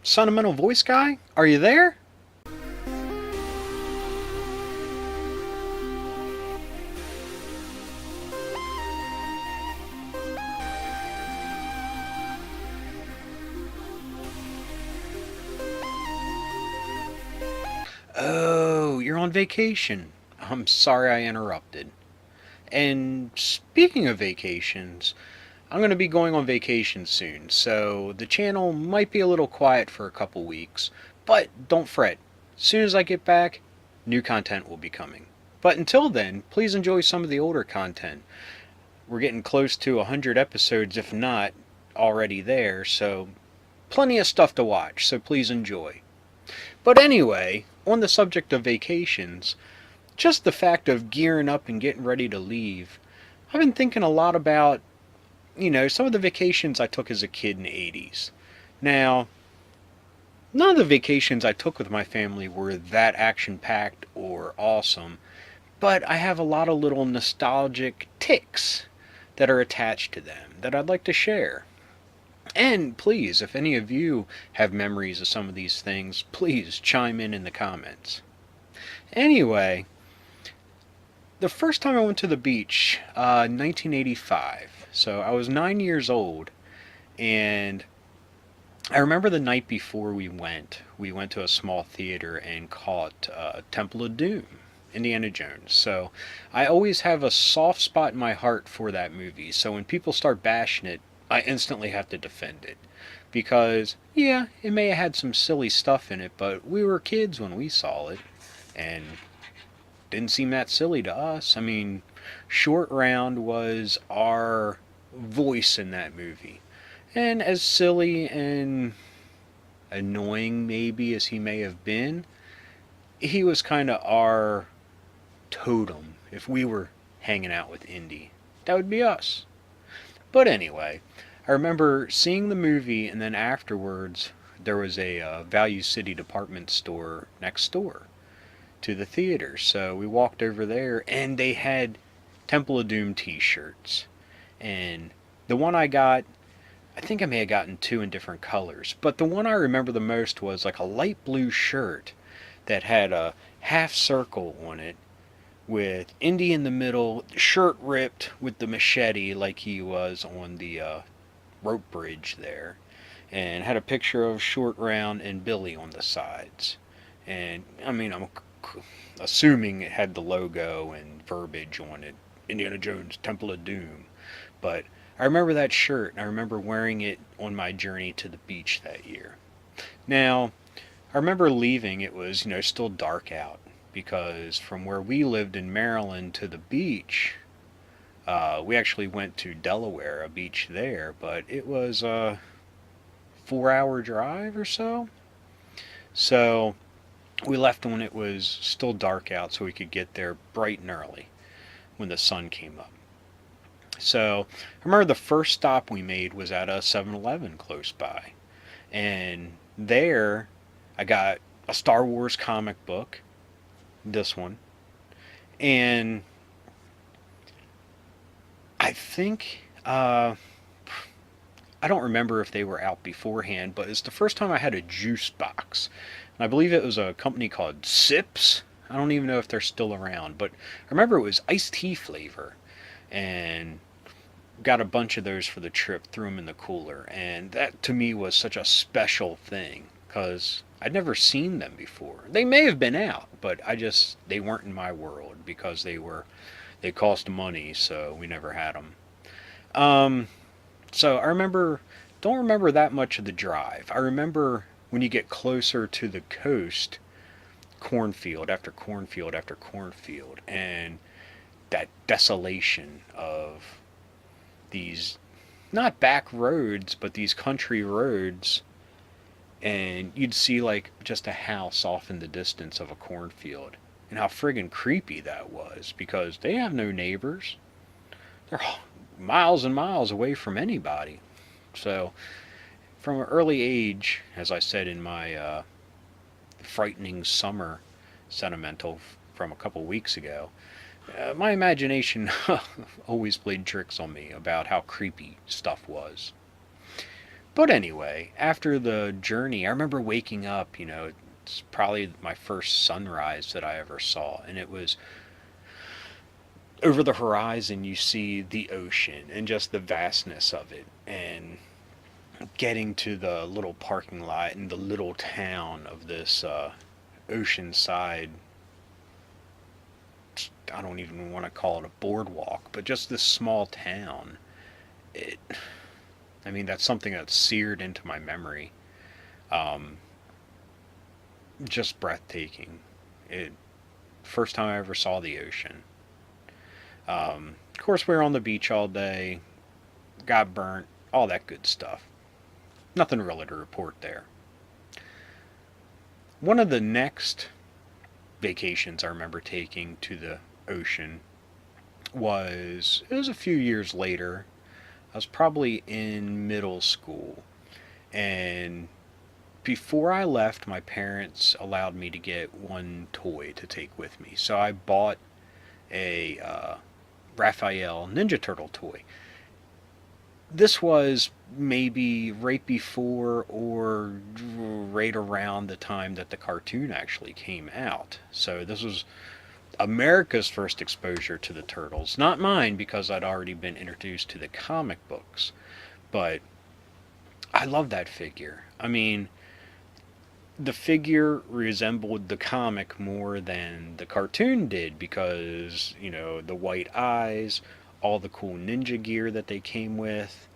Sentimental voice guy, are you there? Oh, you're on vacation. I'm sorry I interrupted. And speaking of vacations, I'm going to be going on vacation soon, so the channel might be a little quiet for a couple weeks. But don't fret. As soon as I get back, new content will be coming. But until then, please enjoy some of the older content. We're getting close to 100 episodes, if not already there, so plenty of stuff to watch, so please enjoy. But anyway, on the subject of vacations, just the fact of gearing up and getting ready to leave, I've been thinking a lot about, some of the vacations I took as a kid in the 80s. Now, none of the vacations I took with my family were that action packed or awesome, but I have a lot of little nostalgic ticks that are attached to them that I'd like to share. And please, if any of you have memories of some of these things, please chime in the comments. Anyway, the first time I went to the beach, 1985. So I was 9 years old, and I remember the night before we went to a small theater and caught Temple of Doom, Indiana Jones. So I always have a soft spot in my heart for that movie. So when people start bashing it, I instantly have to defend it. Because, yeah, it may have had some silly stuff in it, but we were kids when we saw it, and didn't seem that silly to us. I mean, Short Round was our voice in that movie. And as silly and annoying maybe as he may have been, he was kind of our totem. If we were hanging out with Indy, that would be us. But anyway, I remember seeing the movie, and then afterwards, there was a Value City department store next door to the theater. So we walked over there, and they had Temple of Doom t-shirts. And the one I got, I think I may have gotten two in different colors, but the one I remember the most was like a light blue shirt that had a half circle on it with Indy in the middle, shirt ripped with the machete like he was on the rope bridge there, and had a picture of Short Round and Billy on the sides. And I mean, I'm assuming it had the logo and verbiage on it, Indiana Jones, Temple of Doom. But I remember that shirt, and I remember wearing it on my journey to the beach that year. Now, I remember leaving, it was, still dark out, because from where we lived in Maryland to the beach, we actually went to Delaware, a beach there, but it was a 4 hour drive or so. So we left when it was still dark out so we could get there bright and early when the sun came up. So I remember the first stop we made was at a 7-Eleven close by. And there I got a Star Wars comic book, this one, and I think I don't remember if they were out beforehand, but it's the first time I had a juice box. And I believe it was a company called Sips. I don't even know if they're still around, but I remember it was iced tea flavor. And got a bunch of those for the trip, threw them in the cooler. And that to me was such a special thing because I'd never seen them before. They may have been out, but they weren't in my world because they cost money, so we never had them. So don't remember that much of the drive. I remember when you get closer to the coast, cornfield after cornfield after cornfield, and that desolation of these not back roads, but these country roads, and you'd see like just a house off in the distance of a cornfield, and how friggin' creepy that was because they have no neighbors. They're miles and miles away from anybody. So, from an early age, as I said in my frightening summer sentimental from a couple weeks ago, my imagination always played tricks on me about how creepy stuff was. But anyway, after the journey, I remember waking up, it's probably my first sunrise that I ever saw, and it was over the horizon. You see the ocean and just the vastness of it, and getting to the little parking lot in the little town of this oceanside. I don't even want to call it a boardwalk, but just this small town. It, I mean, that's something that's seared into my memory. Um, just breathtaking. It first time I ever saw the ocean. Of course, we were on the beach all day, got burnt, all that good stuff. Nothing really to report there. One of the next vacations I remember taking to the ocean it was a few years later. I was probably in middle school, and before I left, my parents allowed me to get one toy to take with me. So I bought a Raphael Ninja Turtle toy. This was maybe right before or right around the time that the cartoon actually came out. So this was America's first exposure to the Turtles. Not mine, because I'd already been introduced to the comic books. But I love that figure. I mean, the figure resembled the comic more than the cartoon did, because, the white eyes, all the cool ninja gear that they came with.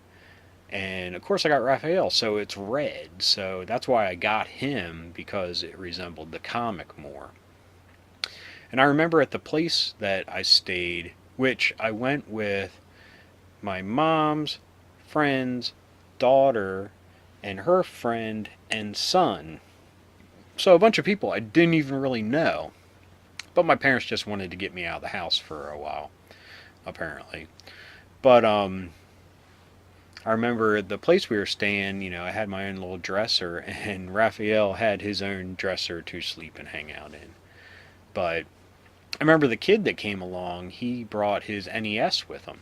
And of course, I got Raphael, so it's red. So that's why I got him, because it resembled the comic more. And I remember at the place that I stayed, which I went with my mom's friend's daughter and her friend and son. So a bunch of people I didn't even really know. But my parents just wanted to get me out of the house for a while, apparently. But I remember the place we were staying, I had my own little dresser, and Raphael had his own dresser to sleep and hang out in. But I remember the kid that came along, he brought his NES with him.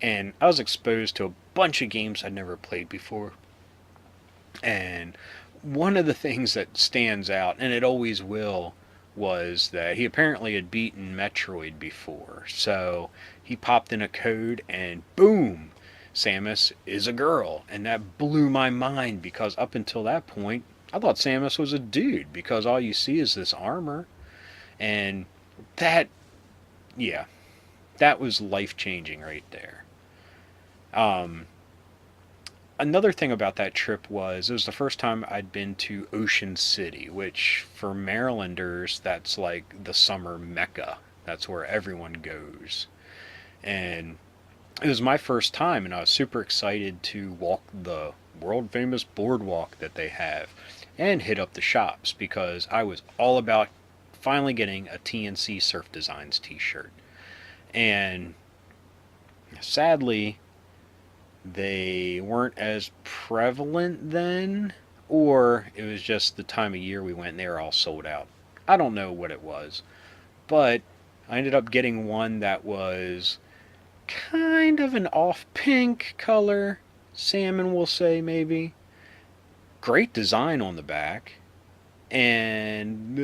And I was exposed to a bunch of games I'd never played before. And one of the things that stands out, and it always will, was that he apparently had beaten Metroid before. So he popped in a code, and boom, Samus is a girl. And that blew my mind, because up until that point, I thought Samus was a dude, because all you see is this armor. And that, yeah, that was life changing right there. Another thing about that trip was it was the first time I'd been to Ocean City, which for Marylanders, that's like the summer mecca. That's where everyone goes. And it was my first time, and I was super excited to walk the world famous boardwalk that they have and hit up the shops, because I was all about finally getting a TNC Surf Designs t-shirt. And sadly, they weren't as prevalent then, or it was just the time of year we went and they were all sold out. I don't know what it was, but I ended up getting one that was kind of an off pink color, salmon we'll say maybe. Great design on the back, and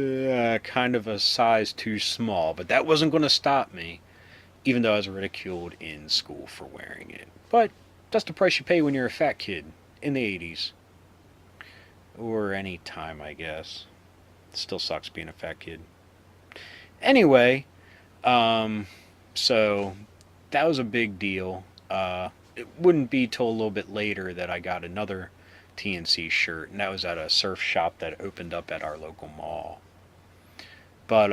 kind of a size too small, but that wasn't going to stop me, even though I was ridiculed in school for wearing it. But that's the price you pay when you're a fat kid in the 80s. Or any time, I guess. It still sucks being a fat kid. Anyway, so that was a big deal. It wouldn't be till a little bit later that I got another TNC shirt, and that was at a surf shop that opened up at our local mall. But,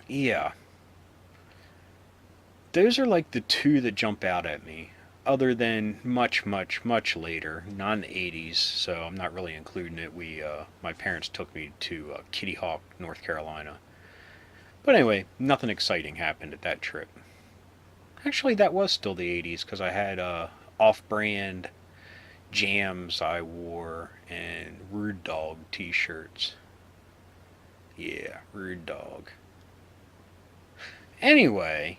yeah. Those are like the two that jump out at me, other than much, much, much later, not in the 80s, so I'm not really including it. My parents took me to Kitty Hawk, North Carolina. But anyway, nothing exciting happened at that trip. Actually, that was still the 80s, because I had off-brand jams I wore and Rude Dog t-shirts. Yeah, Rude Dog. Anyway,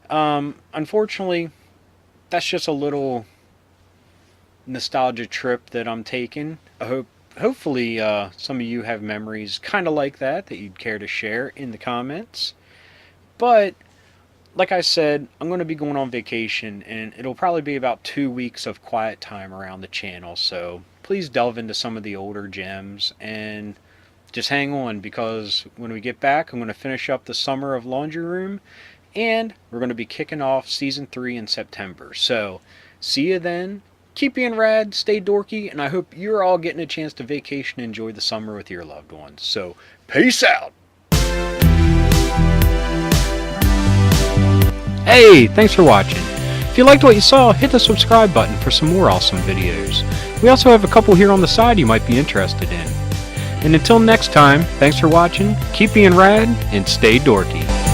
unfortunately, that's just a little nostalgia trip that I'm taking. Hopefully some of you have memories kind of like that you'd care to share in the comments. But like I said, I'm going to be going on vacation, and it'll probably be about 2 weeks of quiet time around the channel. So please delve into some of the older gems and just hang on, because when we get back, I'm going to finish up the summer of Laundry Room, and we're going to be kicking off season 3 in September. So see you then. Keep being rad, stay dorky, and I hope you're all getting a chance to vacation and enjoy the summer with your loved ones. So peace out. Hey, thanks for watching. If you liked what you saw, hit the subscribe button for some more awesome videos. We also have a couple here on the side you might be interested in. And until next time, thanks for watching, keep being rad, and stay dorky.